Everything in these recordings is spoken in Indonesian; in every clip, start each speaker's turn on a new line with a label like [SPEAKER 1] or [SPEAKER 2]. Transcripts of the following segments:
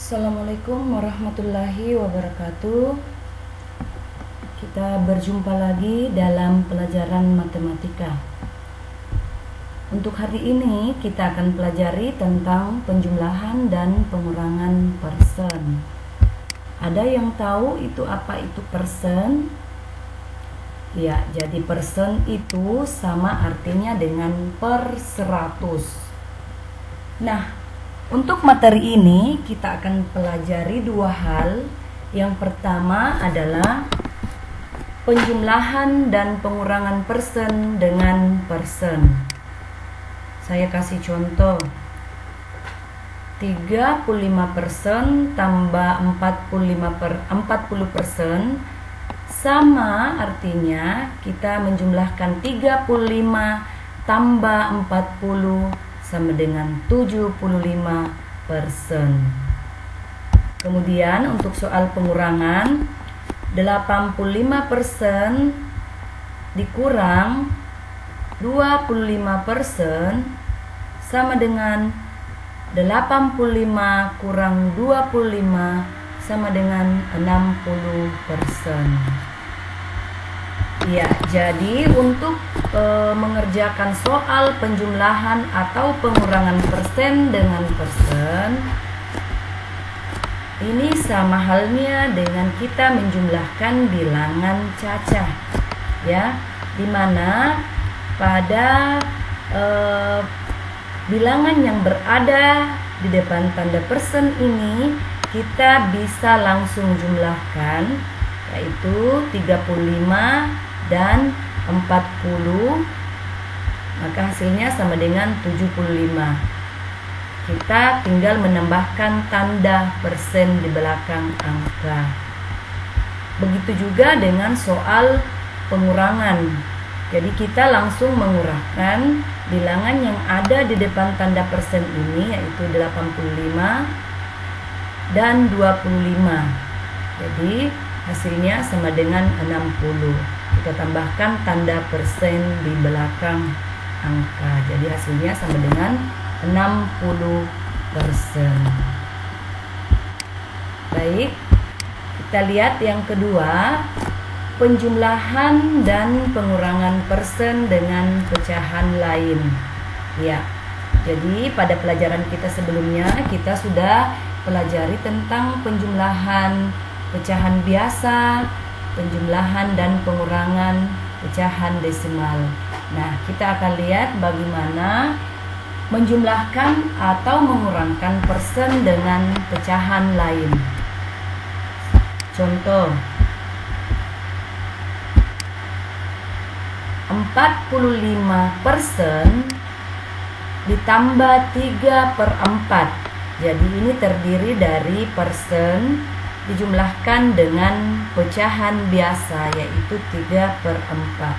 [SPEAKER 1] Assalamualaikum warahmatullahi wabarakatuh. Kita berjumpa lagi dalam pelajaran matematika. Untuk hari ini kita akan pelajari tentang penjumlahan dan pengurangan persen. Ada yang tahu itu apa itu persen? Ya, jadi persen itu sama artinya dengan per 100. Nah, untuk materi ini kita akan pelajari dua hal. Yang pertama adalah penjumlahan dan pengurangan persen dengan persen. Saya kasih contoh. 35% tambah 40% sama artinya kita menjumlahkan 35 tambah 40 sama dengan 75%. Kemudian untuk soal pengurangan, 85% dikurang 25% sama dengan 85 kurang 25 sama dengan 60%. Ya, jadi untuk mengerjakan soal penjumlahan atau pengurangan persen dengan persen, ini sama halnya dengan kita menjumlahkan bilangan cacah, ya, dimana pada bilangan yang berada di depan tanda persen ini kita bisa langsung jumlahkan, yaitu 35 dan 40, maka hasilnya sama dengan 75. Kita tinggal menambahkan tanda persen di belakang angka. Begitu juga dengan soal pengurangan. Jadi kita langsung mengurangkan bilangan yang ada di depan tanda persen ini, yaitu 85 dan 25. Jadi hasilnya sama dengan 60. Kita tambahkan tanda persen di belakang angka. Jadi hasilnya sama dengan 60%. Baik, kita lihat yang kedua, penjumlahan dan pengurangan persen dengan pecahan lain. Ya, jadi pada pelajaran kita sebelumnya kita sudah pelajari tentang penjumlahan pecahan biasa, penjumlahan dan pengurangan pecahan desimal. Nah, kita akan lihat bagaimana menjumlahkan atau mengurangkan persen dengan pecahan lain. Contoh, 45% ditambah 3/4. Jadi ini terdiri dari persen dijumlahkan dengan pecahan biasa, yaitu 3/4.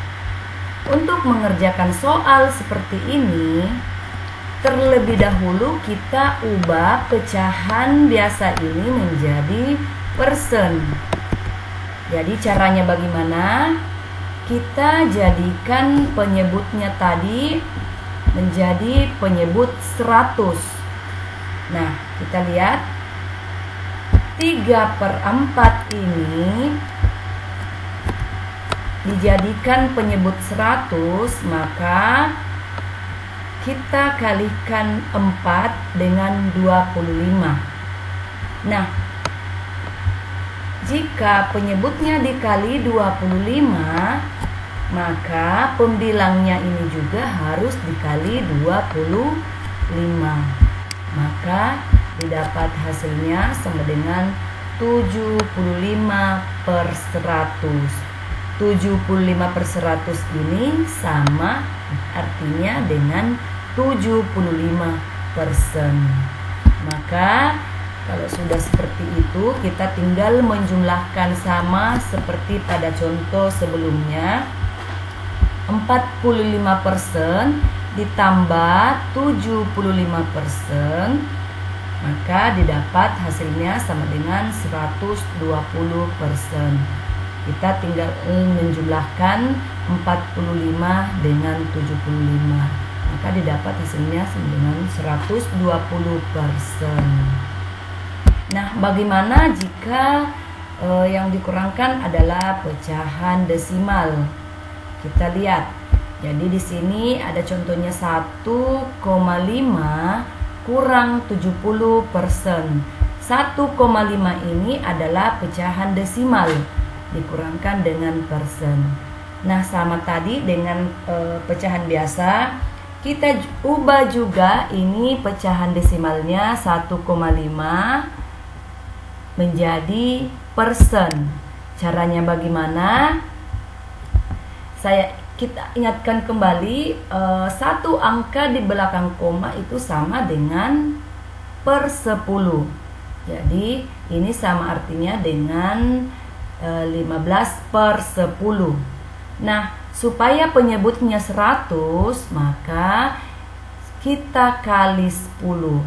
[SPEAKER 1] Untuk mengerjakan soal seperti ini, terlebih dahulu kita ubah pecahan biasa ini menjadi persen. Jadi caranya bagaimana? Kita jadikan penyebutnya tadi menjadi penyebut 100. Nah, kita lihat 3/4 ini dijadikan penyebut 100, maka kita kalikan 4 dengan 25. Nah, jika penyebutnya dikali 25, maka pembilangnya ini juga harus dikali 25. Maka didapat hasilnya sama dengan 75/100. 75/100 ini sama artinya dengan 75%. Maka kalau sudah seperti itu, kita tinggal menjumlahkan sama seperti pada contoh sebelumnya. 45% ditambah 75%, maka didapat hasilnya sama dengan 120%. Kita tinggal menjumlahkan 45 dengan 75, maka didapat hasilnya sama dengan 120%. Nah, bagaimana jika yang dikurangkan adalah pecahan desimal? Kita lihat. Jadi di sini ada contohnya 1,5 kurang 70%. 1,5 ini adalah pecahan desimal dikurangkan dengan persen. Nah, sama tadi dengan pecahan biasa, kita ubah juga ini pecahan desimalnya 1,5 menjadi persen. Caranya bagaimana? Kita ingatkan kembali, satu angka di belakang koma itu sama dengan per 10. Jadi ini sama artinya dengan 15 per 10. Nah, supaya penyebutnya 100, maka kita kali 10.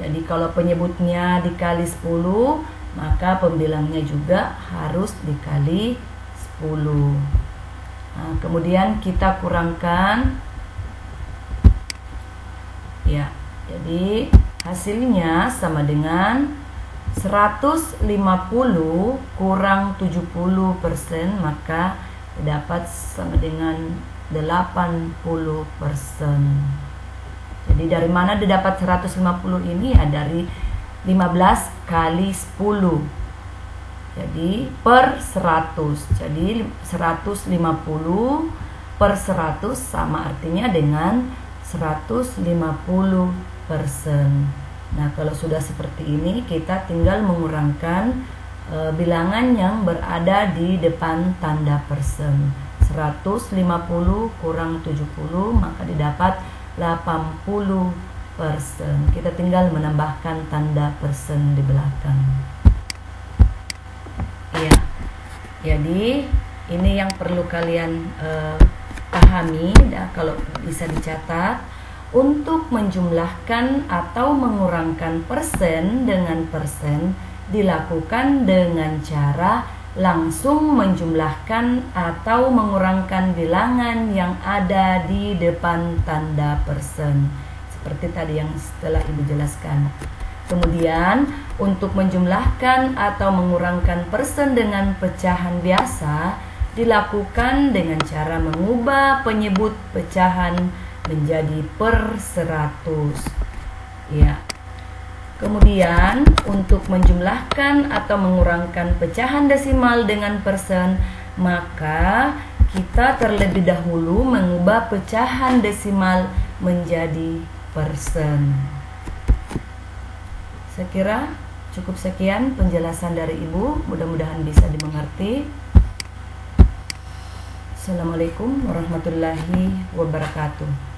[SPEAKER 1] Jadi kalau penyebutnya dikali 10, maka pembilangnya juga harus dikali 10. Nah, kemudian kita kurangkan. Ya, jadi hasilnya sama dengan 150 kurang 70%, maka dapat sama dengan 80%. Jadi dari mana didapat 150 ini? Ya, dari 15 kali 10. Jadi per 100. Jadi 150 per 100 sama artinya dengan 150%. Nah, kalau sudah seperti ini, kita tinggal mengurangkan bilangan yang berada di depan tanda persen. 150 kurang 70, maka didapat 80%. Kita tinggal menambahkan tanda persen di belakang. Ya, jadi ini yang perlu kalian pahami. Kalau bisa dicatat, untuk menjumlahkan atau mengurangkan persen dengan persen dilakukan dengan cara langsung menjumlahkan atau mengurangkan bilangan yang ada di depan tanda persen, seperti tadi yang setelah Ibu jelaskan. Kemudian untuk menjumlahkan atau mengurangkan persen dengan pecahan biasa dilakukan dengan cara mengubah penyebut pecahan menjadi per 100. Ya. Kemudian untuk menjumlahkan atau mengurangkan pecahan desimal dengan persen, maka kita terlebih dahulu mengubah pecahan desimal menjadi persen. Saya kira cukup sekian penjelasan dari Ibu, mudah-mudahan bisa dimengerti. Assalamualaikum warahmatullahi wabarakatuh.